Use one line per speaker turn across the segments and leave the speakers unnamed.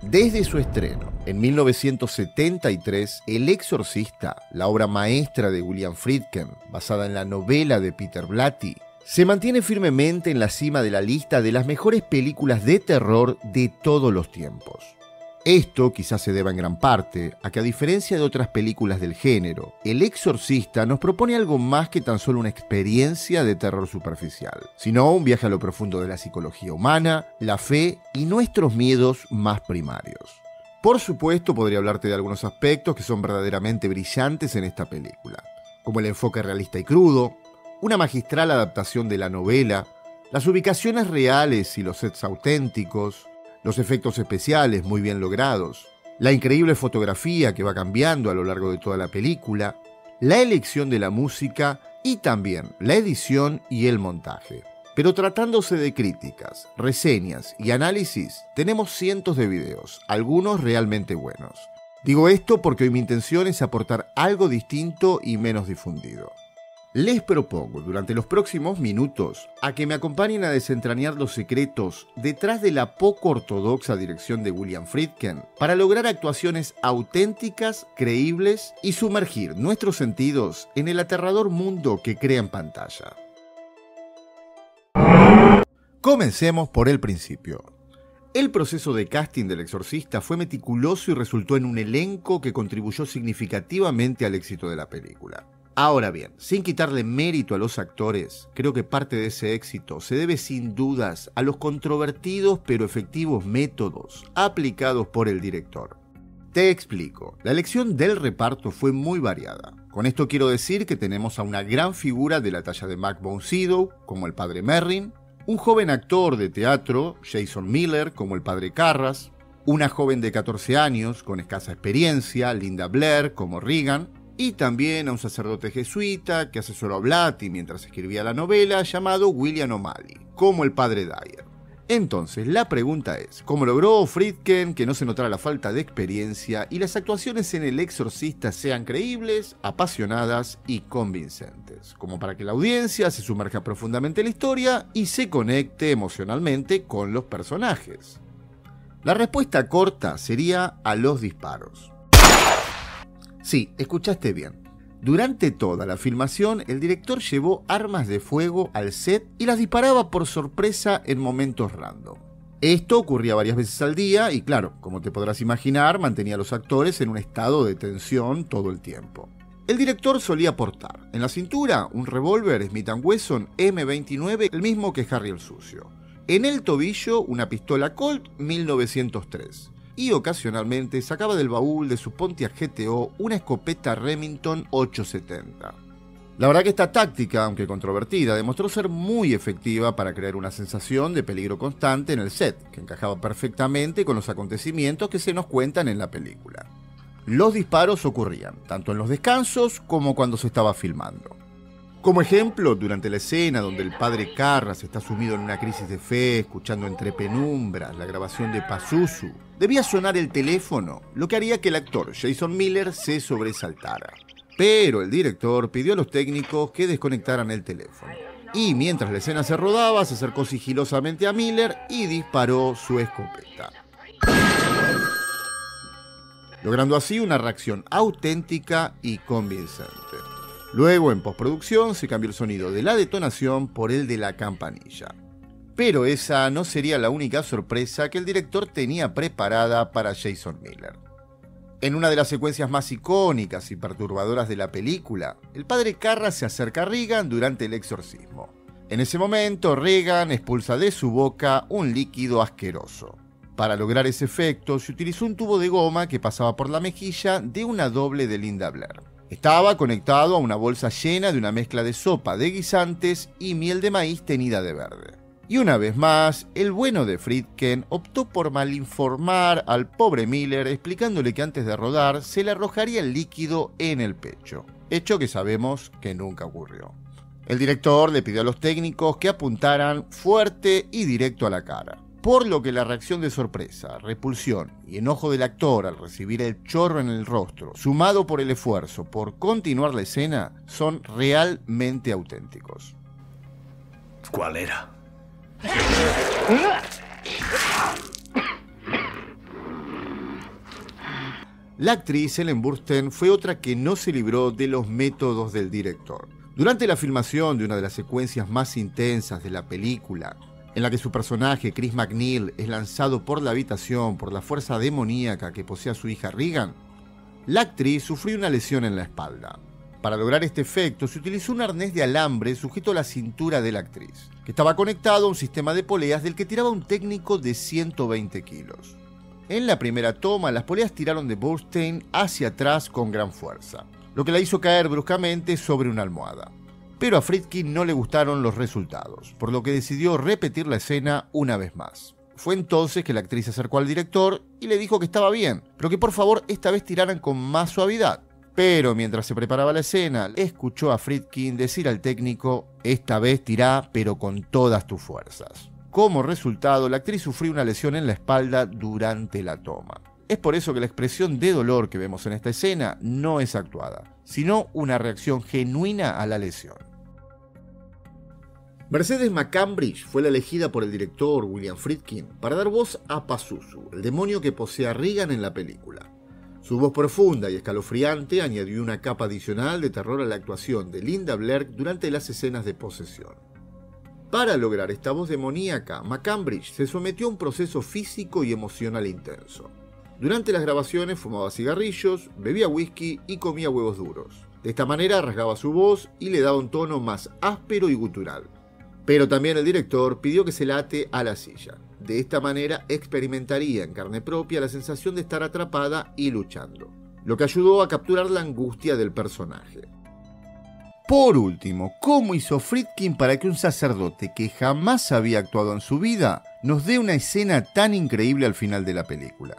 Desde su estreno en 1973, El Exorcista, la obra maestra de William Friedkin, basada en la novela de Peter Blatty, se mantiene firmemente en la cima de la lista de las mejores películas de terror de todos los tiempos. Esto quizás se deba en gran parte a que, a diferencia de otras películas del género, El Exorcista nos propone algo más que tan solo una experiencia de terror superficial, sino un viaje a lo profundo de la psicología humana, la fe y nuestros miedos más primarios. Por supuesto, podría hablarte de algunos aspectos que son verdaderamente brillantes en esta película, como el enfoque realista y crudo, una magistral adaptación de la novela, las ubicaciones reales y los sets auténticos, los efectos especiales muy bien logrados, la increíble fotografía que va cambiando a lo largo de toda la película, la elección de la música y también la edición y el montaje. Pero tratándose de críticas, reseñas y análisis, tenemos cientos de videos, algunos realmente buenos. Digo esto porque hoy mi intención es aportar algo distinto y menos difundido. Les propongo durante los próximos minutos a que me acompañen a desentrañar los secretos detrás de la poco ortodoxa dirección de William Friedkin para lograr actuaciones auténticas, creíbles y sumergir nuestros sentidos en el aterrador mundo que crea en pantalla. Comencemos por el principio. El proceso de casting del Exorcista fue meticuloso y resultó en un elenco que contribuyó significativamente al éxito de la película. Ahora bien, sin quitarle mérito a los actores, creo que parte de ese éxito se debe sin dudas a los controvertidos pero efectivos métodos aplicados por el director. Te explico, la elección del reparto fue muy variada. Con esto quiero decir que tenemos a una gran figura de la talla de Mac von Sydow, como el padre Merrin, un joven actor de teatro, Jason Miller, como el padre Karras, una joven de 14 años con escasa experiencia, Linda Blair, como Regan, y también a un sacerdote jesuita que asesoró a Blatty mientras escribía la novela, llamado William O'Malley, como el padre Dyer. Entonces, la pregunta es, ¿cómo logró Friedkin que no se notara la falta de experiencia y las actuaciones en El Exorcista sean creíbles, apasionadas y convincentes? Como para que la audiencia se sumerja profundamente en la historia y se conecte emocionalmente con los personajes. La respuesta corta sería a los disparos. Sí, escuchaste bien. Durante toda la filmación, el director llevó armas de fuego al set y las disparaba por sorpresa en momentos random. Esto ocurría varias veces al día y claro, como te podrás imaginar, mantenía a los actores en un estado de tensión todo el tiempo. El director solía portar en la cintura un revólver Smith & Wesson M29, el mismo que Harry el Sucio. En el tobillo una pistola Colt 1903. Y ocasionalmente sacaba del baúl de su Pontiac GTO una escopeta Remington 870. La verdad que esta táctica, aunque controvertida, demostró ser muy efectiva para crear una sensación de peligro constante en el set, que encajaba perfectamente con los acontecimientos que se nos cuentan en la película. Los disparos ocurrían tanto en los descansos como cuando se estaba filmando. Como ejemplo, durante la escena donde el padre Karras está sumido en una crisis de fe, escuchando entre penumbras la grabación de Pazuzu, debía sonar el teléfono, lo que haría que el actor Jason Miller se sobresaltara. Pero el director pidió a los técnicos que desconectaran el teléfono. Y mientras la escena se rodaba, se acercó sigilosamente a Miller y disparó su escopeta, logrando así una reacción auténtica y convincente. Luego, en postproducción, se cambió el sonido de la detonación por el de la campanilla. Pero esa no sería la única sorpresa que el director tenía preparada para Jason Miller. En una de las secuencias más icónicas y perturbadoras de la película, el padre Karras se acerca a Regan durante el exorcismo. En ese momento, Regan expulsa de su boca un líquido asqueroso. Para lograr ese efecto, se utilizó un tubo de goma que pasaba por la mejilla de una doble de Linda Blair. Estaba conectado a una bolsa llena de una mezcla de sopa de guisantes y miel de maíz tenida de verde. Y una vez más, el bueno de Friedkin optó por malinformar al pobre Miller explicándole que antes de rodar se le arrojaría el líquido en el pecho, hecho que sabemos que nunca ocurrió. El director le pidió a los técnicos que apuntaran fuerte y directo a la cara, por lo que la reacción de sorpresa, repulsión y enojo del actor al recibir el chorro en el rostro, sumado por el esfuerzo por continuar la escena, son realmente auténticos.
¿Cuál era?
La actriz Ellen Burstyn fue otra que no se libró de los métodos del director. Durante la filmación de una de las secuencias más intensas de la película, en la que su personaje, Chris MacNeil, es lanzado por la habitación por la fuerza demoníaca que posee a su hija Regan, la actriz sufrió una lesión en la espalda. Para lograr este efecto, se utilizó un arnés de alambre sujeto a la cintura de la actriz, que estaba conectado a un sistema de poleas del que tiraba un técnico de 120 kilos. En la primera toma, las poleas tiraron de Burstyn hacia atrás con gran fuerza, lo que la hizo caer bruscamente sobre una almohada. Pero a Friedkin no le gustaron los resultados, por lo que decidió repetir la escena una vez más. Fue entonces que la actriz se acercó al director y le dijo que estaba bien, pero que por favor esta vez tiraran con más suavidad. Pero mientras se preparaba la escena, escuchó a Friedkin decir al técnico: esta vez tirá, pero con todas tus fuerzas. Como resultado, la actriz sufrió una lesión en la espalda durante la toma. Es por eso que la expresión de dolor que vemos en esta escena no es actuada, sino una reacción genuina a la lesión. Mercedes McCambridge fue la elegida por el director William Friedkin para dar voz a Pazuzu, el demonio que posee a Regan en la película. Su voz profunda y escalofriante añadió una capa adicional de terror a la actuación de Linda Blair durante las escenas de posesión. Para lograr esta voz demoníaca, McCambridge se sometió a un proceso físico y emocional intenso. Durante las grabaciones fumaba cigarrillos, bebía whisky y comía huevos duros. De esta manera rasgaba su voz y le daba un tono más áspero y gutural. Pero también el director pidió que se la ate a la silla. De esta manera experimentaría en carne propia la sensación de estar atrapada y luchando, lo que ayudó a capturar la angustia del personaje. Por último, ¿cómo hizo Friedkin para que un sacerdote que jamás había actuado en su vida nos dé una escena tan increíble al final de la película?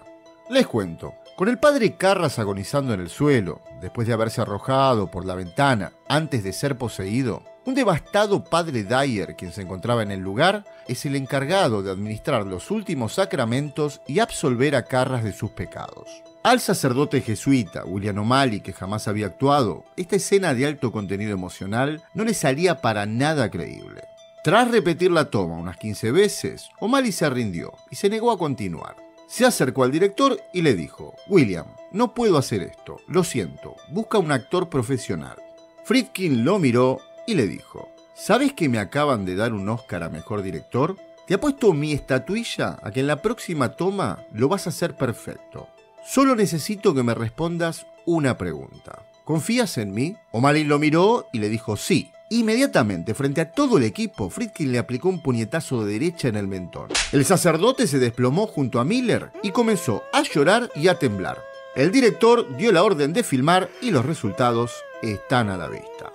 Les cuento. Con el padre Carras agonizando en el suelo, después de haberse arrojado por la ventana antes de ser poseído, un devastado padre Dyer, quien se encontraba en el lugar, es el encargado de administrar los últimos sacramentos y absolver a Carras de sus pecados. Al sacerdote jesuita William O'Malley, que jamás había actuado, esta escena de alto contenido emocional no le salía para nada creíble. Tras repetir la toma unas 15 veces, O'Malley se rindió y se negó a continuar. Se acercó al director y le dijo: William, no puedo hacer esto, lo siento, busca un actor profesional. Friedkin lo miró y le dijo: ¿sabes que me acaban de dar un Oscar a Mejor Director? Te apuesto mi estatuilla a que en la próxima toma lo vas a hacer perfecto. Solo necesito que me respondas una pregunta. ¿Confías en mí? O'Malley lo miró y le dijo sí. Inmediatamente, frente a todo el equipo, Friedkin le aplicó un puñetazo de derecha en el mentón. El sacerdote se desplomó junto a Miller y comenzó a llorar y a temblar. El director dio la orden de filmar y los resultados están a la vista.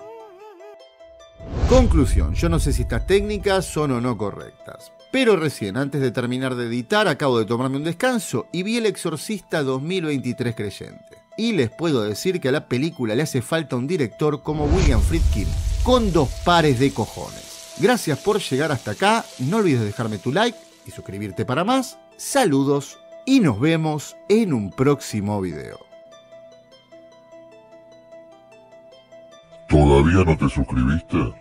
Conclusión: yo no sé si estas técnicas son o no correctas, pero recién antes de terminar de editar acabo de tomarme un descanso y vi El Exorcista 2023 creyente. Y les puedo decir que a la película le hace falta un director como William Friedkin, con 2 pares de cojones. Gracias por llegar hasta acá, no olvides dejarme tu like y suscribirte para más. Saludos y nos vemos en un próximo video.
¿Todavía no te suscribiste?